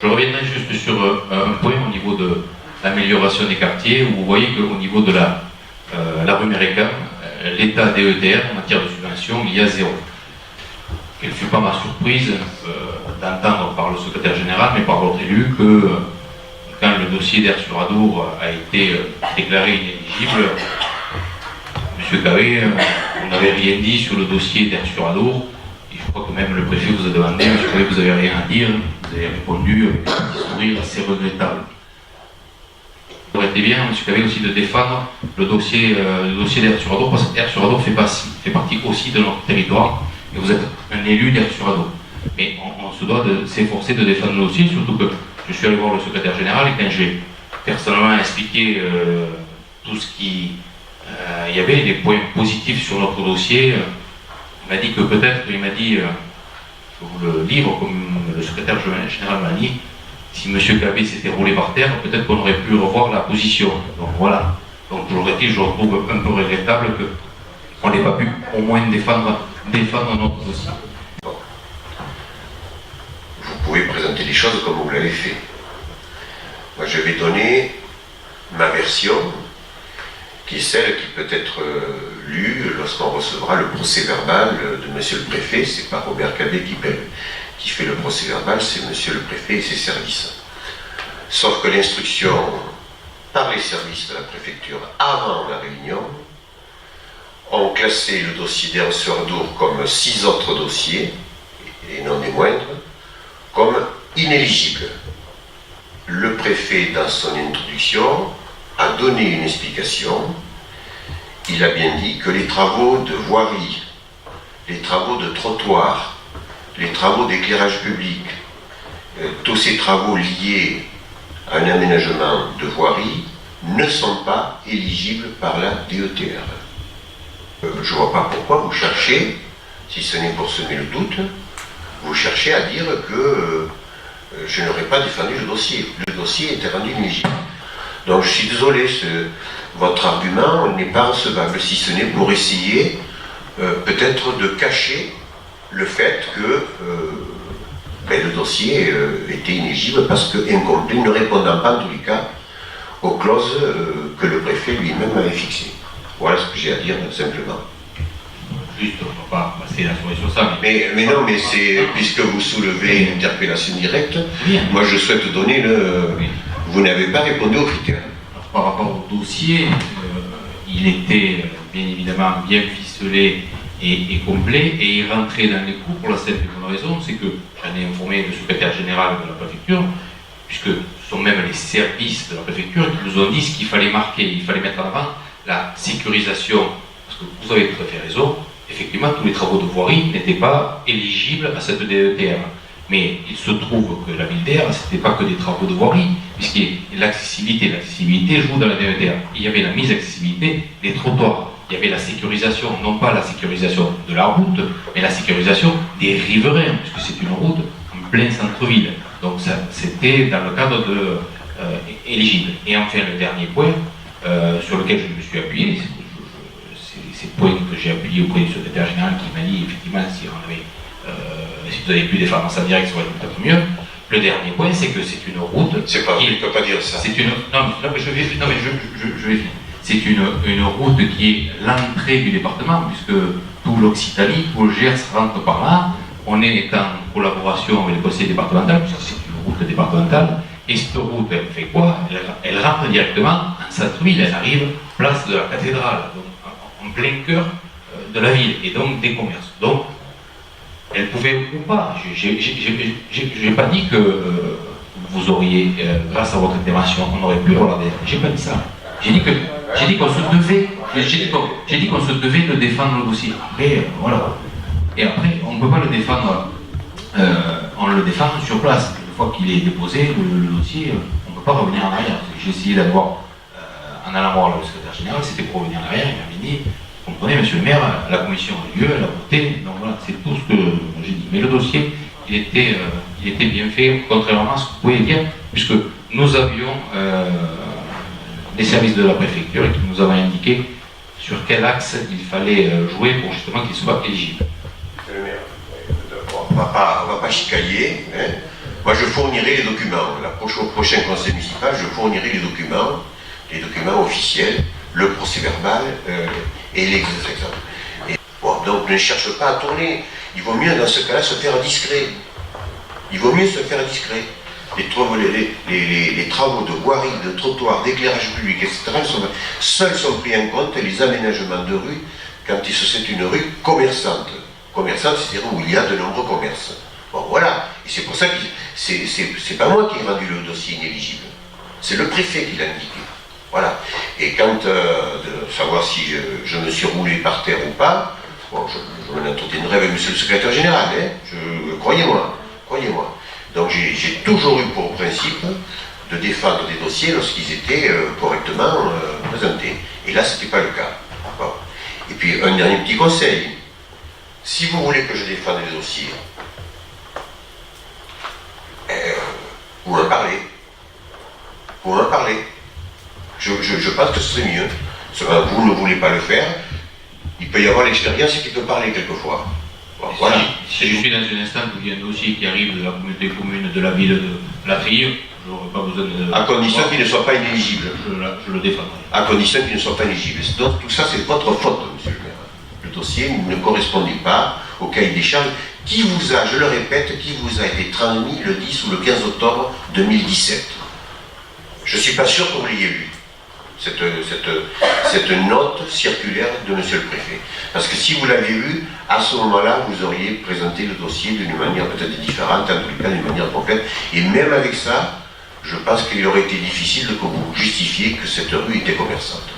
Je reviendrai juste sur un point au niveau de l'amélioration des quartiers, où vous voyez qu'au niveau de la rue Mérécam, l'état DETR en matière de subvention, il y a zéro. Quelle ne fut pas ma surprise d'entendre par le secrétaire général, mais par votre élu, que quand le dossier d'Air sur Adour a été déclaré inéligible, M. Cabé, vous n'avez rien dit sur le dossier d'Air sur Adour. Et je crois que même le préfet vous a demandé, M. Cabé, vous n'avez rien à dire. Vous avez répondu avec un petit sourire assez regrettable. Il aurait été bien, M. Cabé, aussi de défendre le dossier d'Air sur Adour, parce qu'Air sur Adour fait partie aussi de notre territoire. Et vous êtes un élu d'Air sur Adour. Mais on se doit de s'efforcer de défendre le dossier, surtout que je suis allé voir le secrétaire général et quand j'ai personnellement expliqué tout ce qui... il y avait des points positifs sur notre dossier. Il m'a dit que peut-être, il m'a dit, je vous le livre comme le secrétaire général m'a dit, si M. Cabé s'était roulé par terre, peut-être qu'on aurait pu revoir la position. Donc voilà. Donc je trouve un peu regrettable qu'on n'ait pas pu au moins défendre notre dossier. Vous pouvez présenter les choses comme vous l'avez fait. Moi je vais donner ma version, qui est celle qui peut être lue lorsqu'on recevra le procès verbal de Monsieur le Préfet. C'est pas Robert Cabé qui fait le procès verbal, c'est Monsieur le Préfet et ses services. Sauf que l'instruction par les services de la préfecture avant la réunion ont classé le dossier d'Air sur Adour comme 6 autres dossiers, et non des moindres, comme inéligibles. Le préfet, dans son introduction, a donné une explication. Il a bien dit que les travaux de voirie, les travaux de trottoir, les travaux d'éclairage public, tous ces travaux liés à un aménagement de voirie ne sont pas éligibles par la DETR. Je ne vois pas pourquoi vous cherchez, si ce n'est pour semer le doute, vous cherchez à dire que je n'aurais pas défendu le dossier. Le dossier était rendu inéligible. Donc je suis désolé, votre argument n'est pas recevable, si ce n'est pour essayer peut-être de cacher le fait que le dossier était inéligible parce que incomplet, ne répondant pas en tous les cas aux clauses que le préfet lui-même avait fixées. Voilà ce que j'ai à dire simplement. Juste, on ne va pas passer la soirée sur ça. Mais non, mais c'est puisque vous soulevez une interpellation directe, moi je souhaite donner le... Oui. Vous n'avez pas répondu aux critères. Alors, par rapport au dossier, il était bien évidemment bien ficelé et complet, et il rentrait dans les coûts pour la simple et bonne raison, c'est que j'en ai informé le secrétaire général de la préfecture, puisque ce sont même les services de la préfecture qui nous ont dit ce qu'il fallait marquer, il fallait mettre en avant la sécurisation, parce que vous avez tout à fait raison, effectivement tous les travaux de voirie n'étaient pas éligibles à cette DETR. Mais il se trouve que la ville d'Air, ce n'était pas que des travaux de voirie, puisque l'accessibilité joue dans la DETR. Il y avait la mise à accessibilité des trottoirs, il y avait la sécurisation, non pas la sécurisation de la route, mais la sécurisation des riverains, puisque c'est une route en plein centre-ville. Donc c'était dans le cadre de éligible. Et enfin le dernier point sur lequel je me suis appuyé, c'est le point que j'ai appuyé auprès du secrétaire général qui m'a dit effectivement si vous avez pu défendre ça direct, ça aurait été peut-être mieux. Le dernier point, c'est que c'est une route. C'est pas, il ne peut pas dire ça. C'est une. Non, mais je vais finir. C'est une route qui est l'entrée du département, puisque tout l'Occitanie, tout le Gers rentre par là. On est en collaboration avec le conseil départemental, puisque c'est une route départementale. Et cette route, elle fait quoi? Elle rentre directement en centre-ville. Elle arrive place de la cathédrale, donc en plein cœur de la ville, et donc des commerces. Donc, elle pouvait ou pas. Je n'ai pas dit que vous auriez, grâce à votre intervention, on aurait pu regarder. J'ai pas dit ça. J'ai dit qu'on se devait. J'ai dit qu'on se devait de défendre le dossier. Après, voilà. Et après, on ne peut pas le défendre. On le défend sur place. Une fois qu'il est déposé, le dossier, on ne peut pas revenir en arrière. J'ai essayé d'avoir, en allant voir le secrétaire général, c'était pour revenir en arrière. Il m'avait dit. Comprenez, monsieur le maire, la commission a eu lieu, elle a voté, donc voilà, c'est tout ce que j'ai dit. Mais le dossier, il était bien fait, contrairement à ce que vous pouvez dire, puisque nous avions des services de la préfecture qui nous avaient indiqué sur quel axe il fallait jouer pour justement qu'il soit éligible. Monsieur le maire, on va pas chicailler. Hein. Moi, je fournirai les documents. Au prochain conseil municipal, je fournirai les documents officiels, le procès-verbal et l'exécution. Bon, donc, ne cherche pas à tourner. Il vaut mieux, dans ce cas-là, se faire discret. Il vaut mieux se faire discret. Les travaux de voirie, de trottoir, d'éclairage public, etc., seuls sont pris en compte les aménagements de rue quand c'est une rue commerçante. Commerçante, c'est-à-dire où il y a de nombreux commerces. Bon, voilà. Et c'est pour ça que c'est pas moi qui ai rendu le dossier inéligible. C'est le préfet qui l'a indiqué. Voilà. Et quant de savoir si je me suis roulé par terre ou pas, bon, je m'en entretiendrai avec monsieur le secrétaire général, hein, croyez-moi. Donc j'ai toujours eu pour principe de défendre des dossiers lorsqu'ils étaient correctement présentés. Et là, ce n'était pas le cas. Bon. Et puis, un dernier petit conseil. Si vous voulez que je défende les dossiers, vous m'en parlez. Je pense que ce serait mieux. Seulement, vous ne voulez pas le faire. Il peut y avoir l'expérience qui peut parler quelquefois. Bon, voilà. Si je suis dans une instance où il y a un dossier qui arrive de la communauté commune de la ville de La Fille, je n'aurai pas besoin de... À condition qu'il ne soit pas inéligible. Je le défendrai. À condition qu'il ne soit pas éligible. Donc tout ça, c'est votre faute, monsieur le maire. Le dossier ne correspondait pas au cahier des charges qui vous a, je le répète, qui vous a été transmis le 10 ou le 15 octobre 2017. Je ne suis pas sûr que vous l'ayez lu. Cette note circulaire de monsieur le préfet. Parce que si vous l'aviez lu, à ce moment-là, vous auriez présenté le dossier d'une manière peut-être différente, en tout cas d'une manière complète. Et même avec ça, je pense qu'il aurait été difficile de que vous justifiez que cette rue était commerçante.